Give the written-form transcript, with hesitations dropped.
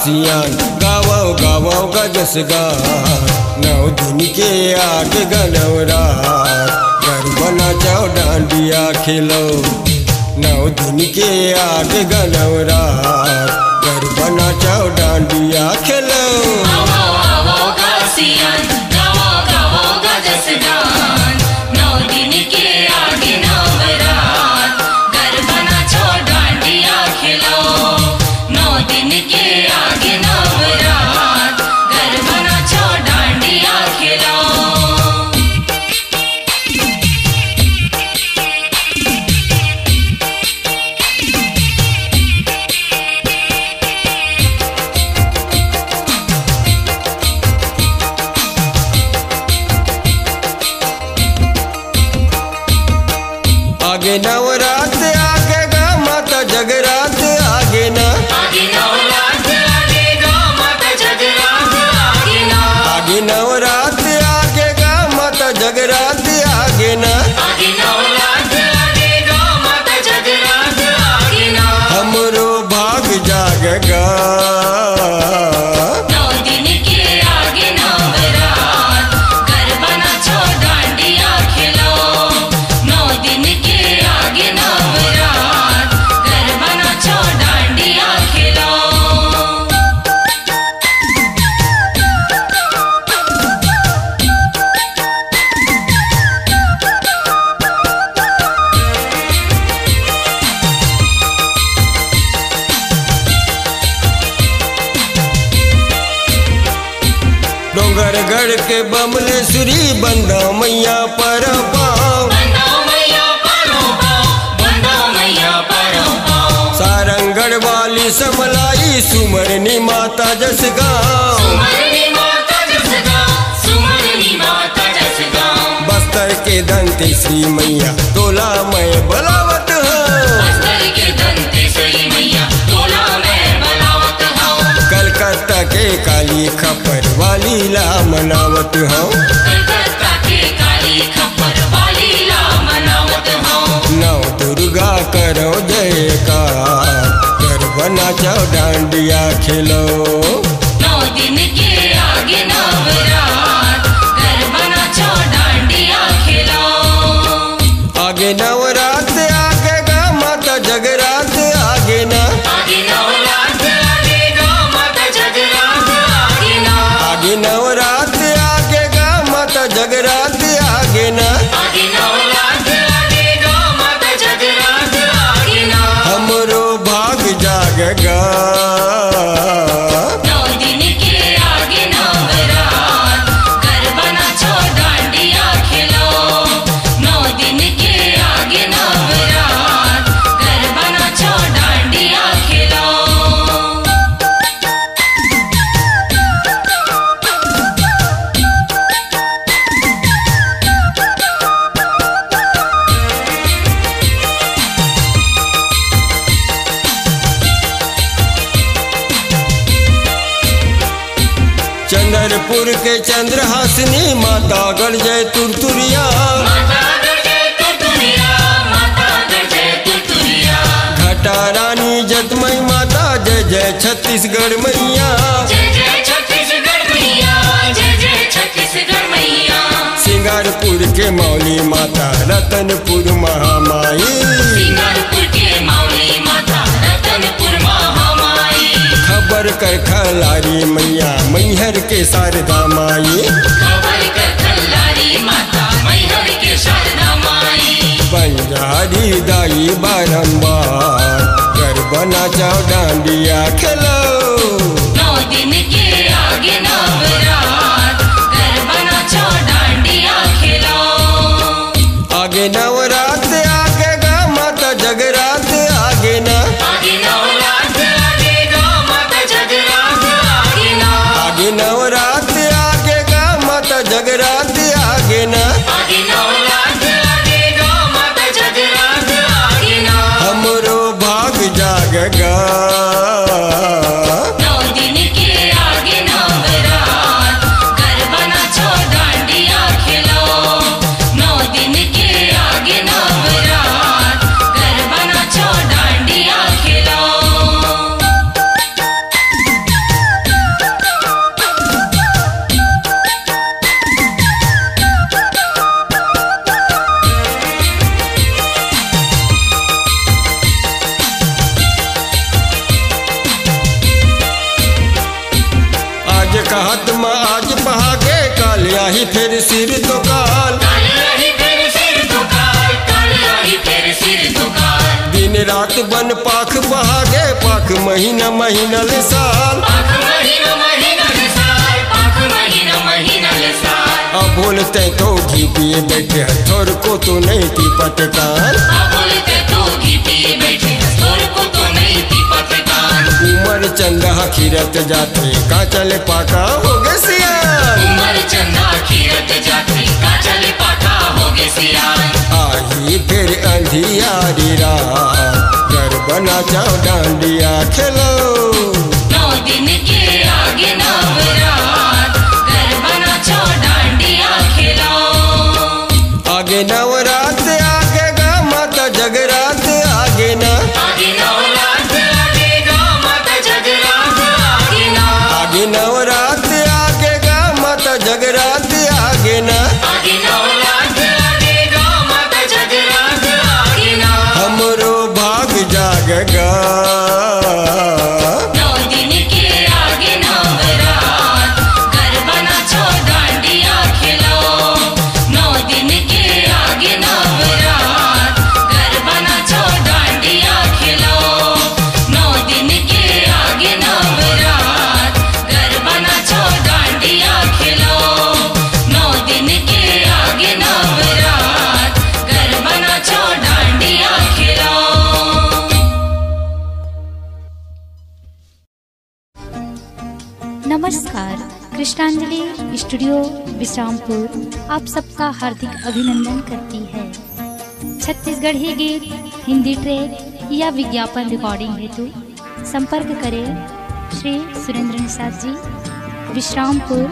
सियान गावो गावो गजस गान। 9 दिन के आगे गनवरा गरबा नाचो डांडिया खेलो। 9 दिन के आगे गनवरा गरबा नाचो डांडिया खेलो। आगे नवरात आगे गा माता जगरात आगे ना। आगे नवरात आगे गा माता जगरात आगे ना। आगे नवरात आगे गा माता जगरात आगे ना। आगे नवरात आगे गा माता जगरात आगे ना। हमरो भाग जागेगा 9 दिन के आगे नवरात गरबा नाचो डांडिया खेलो। 9 दिन के आगे नवरात गरबा नाचो डांडिया खेलो। डोंगरगढ़ के बमलेश्वरी बंदा मैया पर पाँव। सारंगढ़ वाली समलाई सुमरनी माता जस गाँव। बस्तर के दंती श्री मैया तोला मैं बलावत कलकत्ता के काली खपर वाली ला मनावत हूँ। 9 दुर्गा करो जयकार गरबा नाचो डांडिया खेलो। 9 दिन के आगे नवरात गरबा नाचो डांडिया खेलो। आगे नवरात आगे गा माता जगरात आगे ना। आगे नवरात आगे गा माता जगरात आगे ना। आगे नवरात आगे गा माता जगरात आगे ना। आगे नवरात आगे गा माता जगरात आगे ना। हमरो भाग जागेगा 9 दिन के आगे नवरात गरबा नाचो डांडिया खेलो। 9 दिन के आगे नवरात गरबा नाचो डांडिया खेलो। चंद्रपुर के चंद्रहासिनी माता गढ़ जय तुरतुरिया। घाटा रानी जतमई माता जय जय छत्तीसगढ़ मैया। सिंगारपुर के मौली माता रतनपुर महामाई। खबर कर खलारी मैया मैहर के शारदा माई। बंजारी दाई बारंबार गरबा नाचो डांडिया खेलो। 9 दिन के आगे नवरात गरबा नाचो डांडिया खेलो। आगे नवरात आगे गा माता जगरात आगे ना। आगे नवरात आगे गा माता जगरात आगे ना। आगे नवरात आगे गा माता जगरात आगे ना। आगे नवरात आगे गा माता जगरात आगे ना। हमरो भाग जागेगा 9 दिन के आगे नवरात गरबा नाचो डांडिया खेलो। 9 दिन के आगे कहत माँ आज बहागे काल आही फिर सिर तो काल। दिन रात बन पाख बहागे पाख महीना महीना ले साल। अब बोलते तो घी पिए बैठे थोर को तो नहीं थी पटकान। उमर चंदा खीरत जाते का चले पाका हो गए सियान। आही फिर अंधियारी रात घर बना जाओ डांडिया खेलो। 9 दिन के आगे नवरात गरबा नाचो डांडिया खेलो। आगे नवरात आगे गा माता जगरात आगे ना। आगे नवरात आगेगा माता जगरात आगे ना। आगे नवरात आगे गा माता जगरात आगे ना। आगे नवरात आगेगा माता जगरात आगे ना। हमरो भाग जागगा 9 दिन के आगे नवरात गरबा नाचो डांडिया खेलो। 9 दिन के आगे नवरात गरबा नाचो डांडिया खेलो। 9 दिन के आगे नवरात गरबा नाचो डांडिया खेलो। 9 दिन के आगे नवरात गरबा नाचो डांडिया खेलो। नमस्कार, कृष्णांजलि स्टूडियो विश्रामपुर आप सबका हार्दिक अभिनंदन करती है। छत्तीसगढ़ी गीत, हिंदी ट्रैक या विज्ञापन रिकॉर्डिंग हेतु संपर्क करें श्री सुरेंद्र निषाद जी, विश्रामपुर,